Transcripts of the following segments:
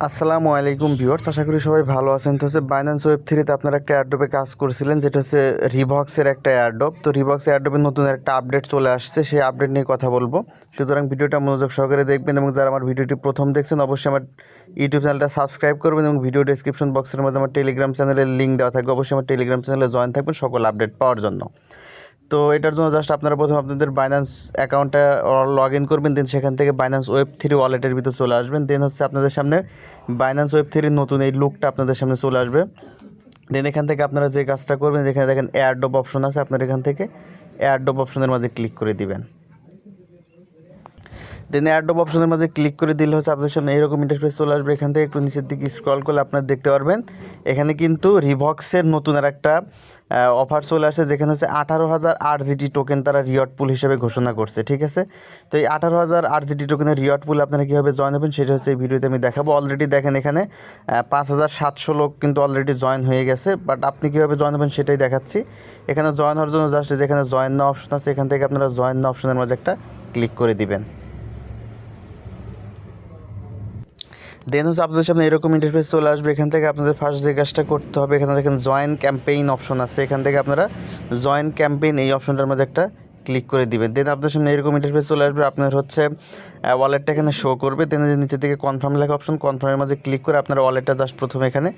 আসসালামু আলাইকুম ভিউয়ার্স, আশা করি সবাই ভালো আছেন। তো হচ্ছে বাইন্যান্স ওয়েব 3-তে আপনারা একটা এয়ারড্রপে কাজ করছিলেন, যেটা হচ্ছে রিভক্সের একটা এয়ারড্রপ। তো রিভক্স এয়ারড্রপের নতুন একটা আপডেট চলে আসছে, সেই আপডেট নিয়ে কথা বলবো। সুতরাং ভিডিওটা মনোযোগ সহকারে দেখবেন, এবং যারা আমার ভিডিওটি প্রথম দেখছেন অবশ্যই আমার ইউটিউব চ্যানেলটা সাবস্ক্রাইব করবেন, এবং ভিডিও ডেসক্রিপশন বক্সের মধ্যে আমার টেলিগ্রাম চ্যানেলের লিঙ্ক দেওয়া থাকবে। অবশ্যই আমার টেলিগ্রাম চ্যানেলে জয়েন থাকবেন সকল আপডেট পাওয়ার জন্য। তো এটার জন্য জাস্ট আপনারা প্রথমে আপনাদের বাইন্যান্স অ্যাকাউন্টটা লগ ইন করবেন, দেন সেখান থেকে বাইন্যান্স ওয়েব 3 ওয়ালেটের ভিতরে চলে আসবেন। দেন হচ্ছে আপনাদের সামনে বাইন্যান্স ওয়েব 3 নতুন এই লুকটা আপনাদের সামনে চলে আসবে। দেন এখান থেকে আপনারা যে কাজটা করবেন, এখানে দেখেন এয়ারড্রপ অপশন আছে, আপনারা এখান থেকে এয়ারড্রপ অপশনের মাঝে ক্লিক করে দিবেন। দেন এয়ারড্রপ অপশনের মাঝে ক্লিক করে দিলে হচ্ছে আপনাদের সামনে এরকম ইন্টারফেস চলে আসবে। এখান থেকে একটু নিচের দিকে স্ক্রল করলে আপনারা দেখতে পারবেন এখানে কিন্তু রিভক্সের নতুন আর একটা অফার চলে আসে, যেখানে হচ্ছে 18,000 RGT টোকেন তারা রিওয়ার্ড পুল হিসেবে ঘোষণা করছে। ঠিক আছে, তো এই 18,000 RGT টোকেনের রিওয়ার্ড পুল আপনারা কীভাবে জয়েন হবেন সেটা হচ্ছে এই ভিডিওতে আমি দেখাবো। অলরেডি দেখেন এখানে 5,700 লোক কিন্তু অলরেডি জয়েন হয়ে গেছে, বাট আপনি কীভাবে জয়েন হবেন সেটাই দেখাচ্ছি। এখানে জয়েন হওয়ার জন্য জাস্ট যেখানে জয়েন নাও অপশন আছে, এখান থেকে আপনারা জয়েন নাও অপশনের মধ্যে একটা ক্লিক করে দিবেন। দেন হচ্ছে আপনাদের সামনে এরকম ইন্টারফেস চলে আসবে। এখান থেকে আপনাদের ফার্স্ট যে কাজটা করতে হবে, এখানে দেখেন জয়েন ক্যাম্পেইন অপশন আছে, এখান থেকে আপনারা জয়েন ক্যাম্পেইন এই অপশনটার মধ্যে একটা ক্লিক করে দিবেন। দেন আপনাদের সামনে এরকম ইন্টারফেস চলে আসবে, আপনার হচ্ছে ওয়ালেটটা এখানে শো করবে। দেন নিচে থেকে কনফার্ম লেখা অপশন, কনফার্মের মাঝে ক্লিক করে আপনারা ওয়ালেটটা জাস্ট প্রথমে এখানে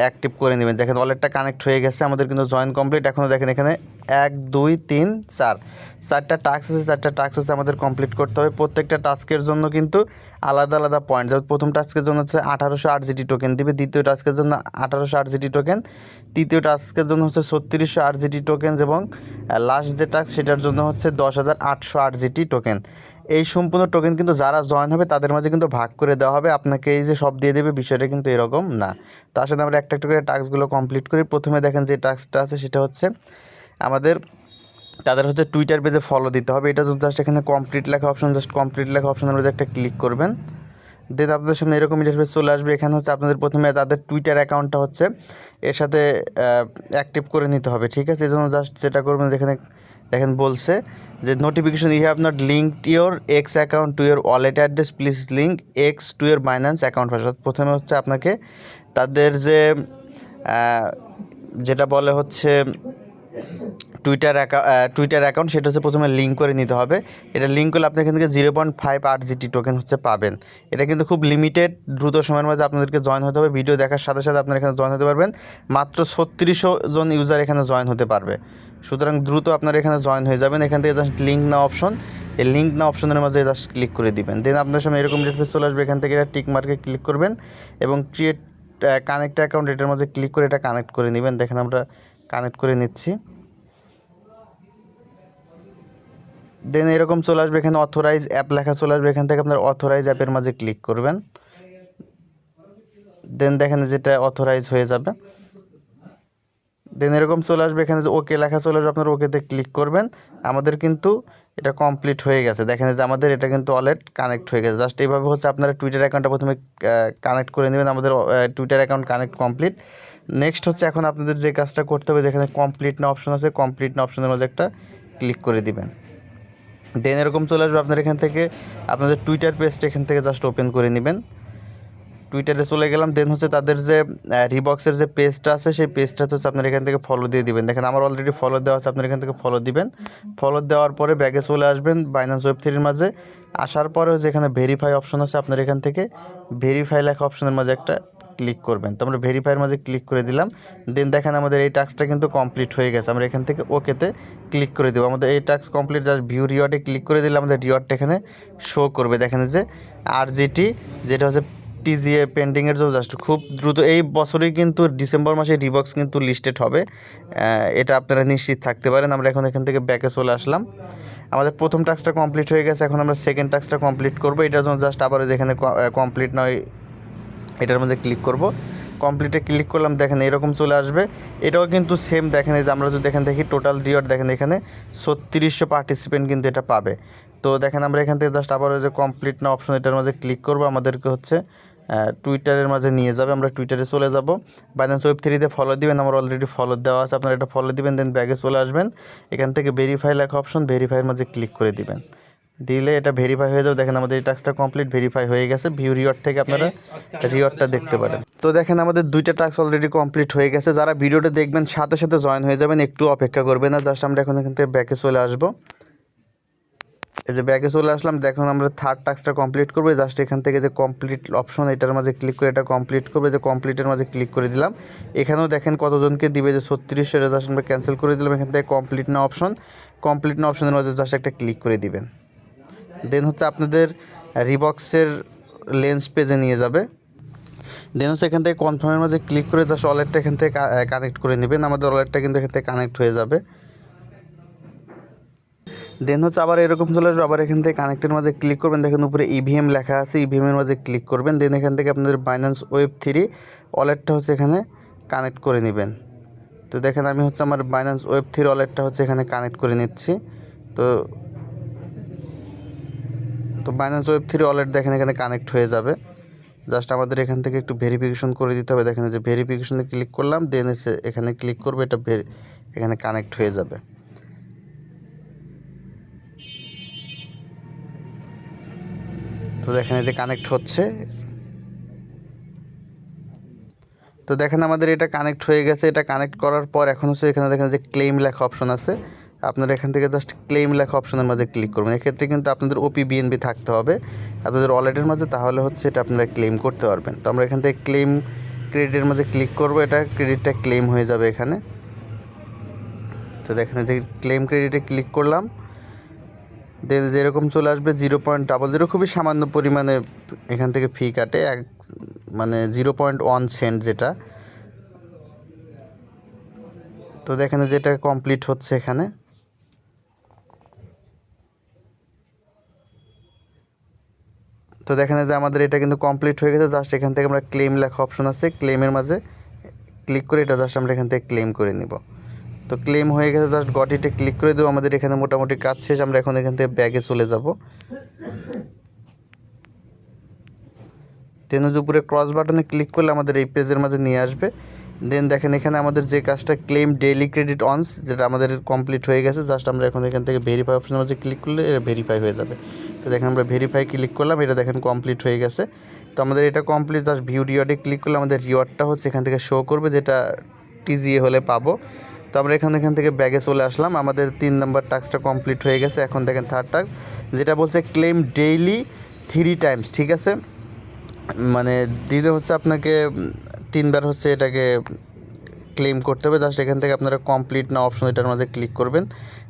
অ্যাক্টিভ করে নেবেন। দেখেন ওয়ালেটটা কানেক্ট হয়ে গেছে, আমাদের কিন্তু জয়েন কমপ্লিট। এখনও দেখেন এখানে 1 2 3 4 চারটা টাস্ক আছে, চারটা টাস্ক হচ্ছে আমাদের কমপ্লিট করতে হবে। প্রত্যেকটা টাস্কের জন্য কিন্তু আলাদা আলাদা পয়েন্ট। যেমন প্রথম টাস্কের জন্য হচ্ছে 1800 RGT টোকেন দিবে, দ্বিতীয় টাস্কের জন্য 1800 RGT টোকেন, তৃতীয় টাস্কের জন্য হচ্ছে 3600 RGT টোকেন, এবং লাস্ট যে টাস্ক সেটার জন্য হচ্ছে 10,800 RGT টোকেন। এই সম্পূর্ণ টোকেন কিন্তু যারা জয়েন হবে তাদের মাঝে কিন্তু ভাগ করে দেওয়া হবে, আপনাকে এই যে সব দিয়ে দেবে বিষয়টা কিন্তু এরকম না। তার সাথে আমরা একটা একটা করে টাস্কগুলো কমপ্লিট করি। প্রথমে দেখেন যে টাস্কটা আছে সেটা হচ্ছে আমাদের তাদের হচ্ছে টুইটার পেজে ফলো দিতে হবে। এটা জাস্ট এখানে কমপ্লিট লেখা অপশন, জাস্ট কমপ্লিট লেখা অপশনের মধ্যে একটা ক্লিক করবেন। দেন আপনাদের সামনে এরকম ইন্টারফেস চলে আসবে। এখানে হচ্ছে আপনাদের প্রথমে তাদের টুইটার অ্যাকাউন্টটা হচ্ছে এর সাথে অ্যাক্টিভ করে নিতে হবে। ঠিক আছে, এই জন্য জাস্ট যেটা করবেন, যেখানে দেখেন বলছে যে notification you have not linked your X account to your wallet address, please link X to your Binance account first. প্রথমে হচ্ছে আপনাকে তাদের যে যেটা বলে হচ্ছে টুইটার অ্যাকাউন্ট, সেটা হচ্ছে প্রথমে লিঙ্ক করে নিতে হবে। এটা লিঙ্ক করলে আপনি এখান থেকে 0.5 RGT টোকেন হচ্ছে পাবেন। এটা কিন্তু খুব লিমিটেড, দ্রুত সময়ের মধ্যে আপনাদেরকে জয়েন হতে হবে। ভিডিও দেখার সাথে সাথে আপনারা এখানে জয়েন হতে পারবেন। মাত্র 3600 জন ইউজার এখানে জয়েন হতে পারবে। সুতরাং দ্রুত আপনারা এখানে জয়েন হয়ে যাবেন। এখান থেকে জাস্ট লিঙ্ক না অপশন, এই লিঙ্ক না অপশনের মধ্যে জাস্ট ক্লিক করে দিবেন। দেন আপনার সামনে এরকম ইন্টারফেস চলে আসবে। এখান থেকে এটা টিক মার্কে ক্লিক করবেন, এবং ক্রিয়েট কানেক্ট অ্যাকাউন্ট এটার মধ্যে ক্লিক করে এটা কানেক্ট করে নেবেন। দেখেন আমরা কানেক্ট করে নিচ্ছি। দেন এরকম চলে আসবে, এখানে অথরাইজ অ্যাপ লেখা চলে আসবে। এখান থেকে আপনার অথরাইজ অ্যাপের মাঝে ক্লিক করবেন। দেন দেখেন যেটা অথরাইজ হয়ে যাবে। দেন এরকম চলে আসবে, এখানে যে ওকে লেখা চলে আসবে, আপনার ওকেতে ক্লিক করবেন। আমাদের কিন্তু এটা কমপ্লিট হয়ে গেছে। দেখেন যে আমাদের এটা কিন্তু ওয়ালেট কানেক্ট হয়ে গেছে। জাস্ট এইভাবে হচ্ছে আপনারা টুইটার অ্যাকাউন্টটা প্রথমে কানেক্ট করে নেবেন। আমাদের Twitter account connect complete. Next হচ্ছে এখন আপনাদের যে কাজটা করতে হবে, যেখানে কমপ্লিট না অপশন আছে, কমপ্লিট না অপশনের মধ্যে একটা ক্লিক করে দিবেন। দেন এরকম চলে আসবে, আপনার এখান থেকে আপনাদের টুইটার পেজটা এখান থেকে জাস্ট ওপেন করে নেবেন। টুইটারে চলে গেলাম। দেন হচ্ছে তাদের যে রিবক্সের যে পেজটা আছে, সেই পেজটা হচ্ছে আপনার এখান থেকে ফলো দিয়ে দিবেন। দেখেন আমার অলরেডি ফলো দেওয়া আছে, আপনার এখান থেকে ফলো দিবেন। ফলো দেওয়ার পরে ব্যাগে চলে আসবেন বাইন্যান্স ওয়েব 3 মাঝে। আসার পরে যেখানে ভেরিফাই অপশন আছে, আপনার এখান থেকে ভেরিফাই লেখা অপশনের মাঝে একটা ক্লিক করবেন। তো আমরা ভেরিফাইয়ের মাঝে ক্লিক করে দিলাম। দেন দেখেন আমাদের এই টাস্কটা কিন্তু কমপ্লিট হয়ে গেছে। আমরা এখান থেকে ওকেতে ক্লিক করে দেবো। আমাদের এই টাস্ক কমপ্লিট, জাস্ট ভিউ রিওয়ার্ডে ক্লিক করে দিলে আমাদের রিওয়ার্ডটা এখানে শো করবে। দেখেন যে RGT যেটা হচ্ছে TGA পেন্ডিংয়ের জন্য জাস্ট খুব দ্রুত এই বছরেই কিন্তু ডিসেম্বর মাসে রিবক্স কিন্তু লিস্টেড হবে, এটা আপনারা নিশ্চিত থাকতে পারেন। আমরা এখন এখান থেকে ব্যাকে চলে আসলাম। আমাদের প্রথম টাস্কটা কমপ্লিট হয়ে গেছে, এখন আমরা সেকেন্ড টাস্কটা কমপ্লিট করবো। এটার জন্য জাস্ট আবার যেখানে কমপ্লিট নয় এটার মধ্যে ক্লিক করব। কমপ্লিটে ক্লিক করলাম, দেখেন এরকম চলে আসবে। এটাও কিন্তু সেম, দেখেন এই যে আমরা যদি দেখেন দেখি টোটাল রিওয়ার্ড, দেখেন এখানে 3600 পার্টিসিপেন্ট কিন্তু এটা পাবে। তো দেখেন আমরা এখান থেকে জাস্ট আবার ওই যে কমপ্লিট না অপশন এটার মধ্যে ক্লিক করব, আমাদেরকে হচ্ছে টুইটারের মাঝে নিয়ে যাবে। আমরা টুইটারে চলে যাব। বাইন্যান্স ওয়েব 3-তে ফলো দিবেন, আমার অলরেডি ফলো দেওয়া আছে, আপনারা এটা ফলো দিবেন। দেন ব্যাগে চলে আসবেন, এখান থেকে ভেরিফাই লেখা অপশন, ভেরিফাইয়ের মাঝে ক্লিক করে দিবেন। দিলে এটা ভেরিফাই হয়ে যাবে। দেখেন আমাদের এই টাস্কটা কমপ্লিট ভেরিফাই হয়ে গেছে। ভিউ রিওয়ার্ড থেকে আপনারা রিওয়ার্ডটা দেখতে পারেন। তো দেখেন আমাদের 2টা টাস্ক অলরেডি কমপ্লিট হয়ে গেছে। যারা ভিডিওটা দেখবেন সাথে সাথে জয়েন হয়ে যাবেন, একটু অপেক্ষা করবেন না। জাস্ট আমরা এখন এখান থেকে ব্যাকে চলে আসবো। এই যে ব্যাকে চলে আসলাম, দেখুন আমরা থার্ড টাস্কটা কমপ্লিট করবো। জাস্ট এখান থেকে যে কমপ্লিট অপশন এটার মাঝে ক্লিক করে এটা কমপ্লিট করবে, যে কমপ্লিটের মাঝে ক্লিক করে দিলাম। এখানেও দেখেন কতজনকে দিবে, যে 36, এটা জাস্ট আমরা ক্যান্সেল করে দিলাম। এখান থেকে কমপ্লিট না অপশনের মাঝে জাস্ট একটা ক্লিক করে দিবেন। দেন হচ্ছে আপনাদের রিবক্সের লেন্স পেজে নিয়ে যাবে। দেন হচ্ছে এখান থেকে কনফার্মের মাঝে ক্লিক করে জাস্ট ওয়ালেটটা এখান থেকে কানেক্ট করে নেবেন। আমাদের ওয়ালেটটা কিন্তু এখান থেকে কানেক্ট হয়ে যাবে। দেন হচ্ছে আবার এরকম চলে আসবে, আবার এখান থেকে কানেক্টের মাঝে ক্লিক করবেন। দেখেন উপরে ইভিএম লেখা আছে, ইভিএমের মাঝে ক্লিক করবেন। দেন এখান থেকে আপনাদের বাইন্যান্স Web3 ওয়ালেটটা হচ্ছে এখানে কানেক্ট করে নেবেন। তো দেখেন আমি হচ্ছে আমার বাইন্যান্স Web3 ওয়ালেটটা হচ্ছে এখানে কানেক্ট করে নিচ্ছি। তো বাইন্যান্স Web3 ওয়ালেট দেখেন এখানে কানেক্ট হয়ে যাবে। জাস্ট আমাদের এখান থেকে একটু ভেরিফিকেশন করে দিতে হবে। দেখেন যে ভেরিফিকেশনে ক্লিক করলাম, দেন এসে এখানে ক্লিক করবে, এটা এখানে কানেক্ট হয়ে যাবে। তো দেখেন এই যে কানেক্ট হচ্ছে। তো দেখেন আমাদের এটা কানেক্ট হয়ে গেছে। এটা কানেক্ট করার পর এখন হচ্ছে এখানে দেখেন যে ক্লেম লেখা অপশন আছে। আপনারা এখান থেকে জাস্ট ক্লেম লেখা অপশনের মাঝে ক্লিক করবেন। এক্ষেত্রে কিন্তু আপনাদের OP/BNB থাকতে হবে আপনাদের ওয়ালেটের মাঝে, তাহলে হচ্ছে এটা আপনারা ক্লেম করতে পারবেন। তো আমরা এখান থেকে ক্লেম ক্রেডিটের মাঝে ক্লিক করবো, এটা ক্রেডিটটা ক্লেম হয়ে যাবে এখানে। তো দেখেন যে ক্লেম ক্রেডিটে ক্লিক করলাম, দেন যেরকম চলে আসবে 0.00, খুবই সামান্য পরিমাণে এখান থেকে ফি কাটে, মানে 0.1 সেন্ট যেটা। তো দেখেন যেটা কমপ্লিট হচ্ছে এখানে। তো দেখেন যে আমাদের এটা কিন্তু কমপ্লিট হয়ে গেছে। জাস্ট এখান থেকে আমরা ক্লেম লেখা অপশন আছে, ক্লেমের মাঝে ক্লিক করে এটা জাস্ট আমরা এখান থেকে ক্লেম করে নিব। তো ক্লেম হয়ে গেছে, জাস্ট গট ইটে ক্লিক করে দেবো। আমাদের এখানে মোটামুটি কাজ শেষ। আমরা এখন এখান থেকে ব্যাগে চলে যাব। দেন উপরে ক্রস বাটনে ক্লিক করলে আমাদের এই পেজের মাঝে নিয়ে আসবে। দেন দেখেন এখানে আমাদের যে কাজটা ক্লেম ডেইলি ক্রেডিট অনস, যেটা আমাদের কমপ্লিট হয়ে গেছে। জাস্ট আমরা এখন এখান থেকে ভেরিফাই অপশনের মধ্যে ক্লিক করলে এটা ভেরিফাই হয়ে যাবে। তো দেখেন আমরা ভেরিফাই ক্লিক করলাম, এটা দেখেন কমপ্লিট হয়ে গেছে। তো আমাদের এটা কমপ্লিট। জাস্ট ভিউ রিওয়ার্ডে ক্লিক করলে আমাদের রিওয়ার্ডটা হচ্ছে এখান থেকে শো করবে, যেটা TGA হলে পাবো। তো আমরা এখান থেকে ব্যাগে চলে আসলাম। আমাদের 3 নম্বর টাস্কটা কমপ্লিট হয়ে গেছে। এখন দেখেন থার্ড টাস্ক, যেটা বলছে ক্লেম ডেইলি 3 টাইমস, ঠিক আছে, মানে দিনে হচ্ছে আপনাকে 3বার হচ্ছে এটাকে ক্লেম করতে হবে। জাস্ট এখান থেকে আপনারা কমপ্লিট না অপশন এটার মাঝে ক্লিক করবেন।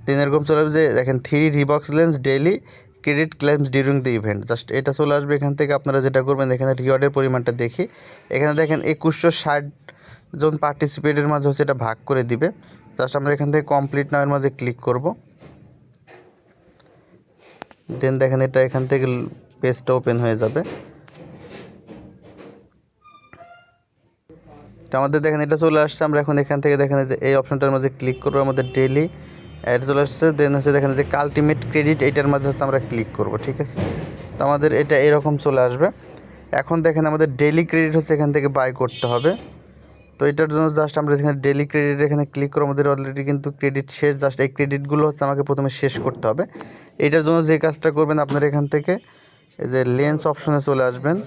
দেন এরকম চলে আসবে যে দেখেন 3 রিবক্স lens daily credit claims during the event. Just এটা চলে আসবে। এখান থেকে আপনারা যেটা করবেন, এখানে রিওয়ার্ডের পরিমাণটা দেখি, এখানে দেখেন 2160 জন পার্টিসিপেটের মাঝে হচ্ছে এটা ভাগ করে দিবে। জাস্ট আমরা এখান থেকে কমপ্লিট নামের মাঝে ক্লিক করব। দেন দেখেন এটা এখান থেকে পেজটা ওপেন হয়ে যাবে। তো আমাদের দেখেন এটা চলে আসছে। আমরা এখন এখান থেকে দেখেন যে এই অপশনটার মাঝে ক্লিক করবো, আমাদের ডেইলি এটা চলে আসছে। দেন হচ্ছে দেখেন যে আলটিমেট ক্রেডিট, এইটার মাঝে হচ্ছে আমরা ক্লিক করব, ঠিক আছে। তো আমাদের এটা এরকম চলে আসবে। এখন দেখেন আমাদের ডেইলি ক্রেডিট হচ্ছে এখান থেকে বাই করতে হবে। তো এটার জন্য জাস্ট আমরা এখানে ডেইলি ক্রেডিট এখানে ক্লিক করে, আমাদের অলরেডি কিন্তু ক্রেডিট শেষ। জাস্ট এই ক্রেডিটগুলো হচ্ছে আমাকে প্রথমে শেষ করতে হবে। এটার জন্য যে কাজটা করবেন, আপনারা এখান থেকে এই যে লেন্স অপশনে চলে আসবেন।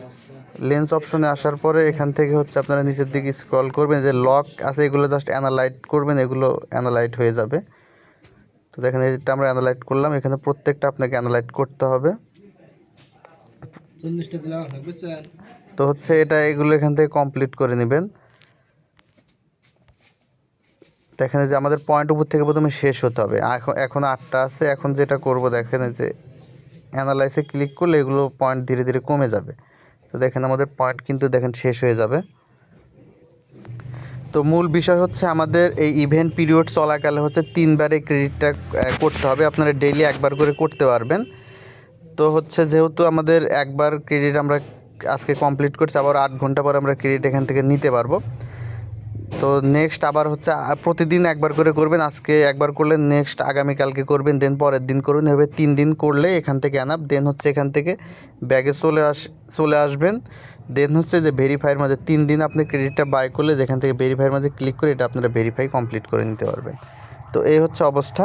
লেন্স অপশনে আসার পরে এখান থেকে হচ্ছে আপনারা নিচের দিকে স্ক্রল করবেন, যে লক আছে এগুলো জাস্ট অ্যানালাইট করবেন, এগুলো অ্যানালাইট হয়ে যাবে। তো দেখেন এটা আমরা অ্যানালাইট করলাম। এখানে প্রত্যেকটা আপনাকে অ্যানালাইট করতে হবে। তো হচ্ছে এটা এগুলো এখান থেকে কমপ্লিট করে নেবেন। দেখেন যে আমাদের পয়েন্ট উপর থেকে প্রথমে শেষ হতে হবে। এখন 8টা আছে। এখন যেটা করব, দেখেন যে অ্যানালাইসে ক্লিক করলে এগুলো পয়েন্ট ধীরে ধীরে কমে যাবে। তো দেখেন আমাদের পয়েন্ট কিন্তু দেখেন শেষ হয়ে যাবে। তো মূল বিষয় হচ্ছে আমাদের এই ইভেন্ট পিরিয়ড চলাকালে হচ্ছে 3বার এই ক্রেডিটটা করতে হবে। আপনারা ডেইলি 1বার করে করতে পারবেন। তো হচ্ছে যেহেতু আমাদের 1বার ক্রেডিট আমরা আজকে কমপ্লিট করছি, আবার 8 ঘন্টা পর আমরা ক্রেডিট এখান থেকে নিতে পারবো। তো নেক্সট আবার হচ্ছে প্রতিদিন 1বার করে করবেন। আজকে 1বার করলে নেক্সট আগামীকালকে করবেন, দেন পরের দিন করবেন, এভাবে 3 দিন করলে এখান থেকে আনাপ। দেন হচ্ছে এখান থেকে ব্যাগে চলে আসবেন। দেন হচ্ছে যে ভেরিফাইয়ের মাঝে 3 দিন আপনি ক্রেডিটটা বাই করলে, যেখান থেকে ভেরিফাইয়ের মাঝে ক্লিক করে এটা আপনারা ভেরিফাই কমপ্লিট করে নিতে পারবেন। তো এই হচ্ছে অবস্থা।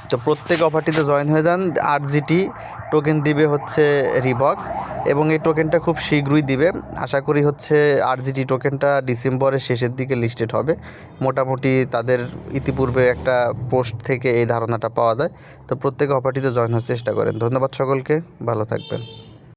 তো প্রত্যেক অফারটিতে জয়েন হয়ে যান। 8 GT টোকেন দিবে হচ্ছে রিবক্স, এবং এই টোকেনটা খুব শীঘ্রই দিবে। আশা করি হচ্ছে 8 GT টোকেনটা ডিসেম্বরের শেষের দিকে লিস্টেড হবে। মোটামুটি তাদের ইতিপূর্বে একটা পোস্ট থেকে এই ধারণাটা পাওয়া যায়। তো প্রত্যেক অফারটিতে জয়েন হওয়ার চেষ্টা করেন। ধন্যবাদ সকলকে, ভালো থাকবেন।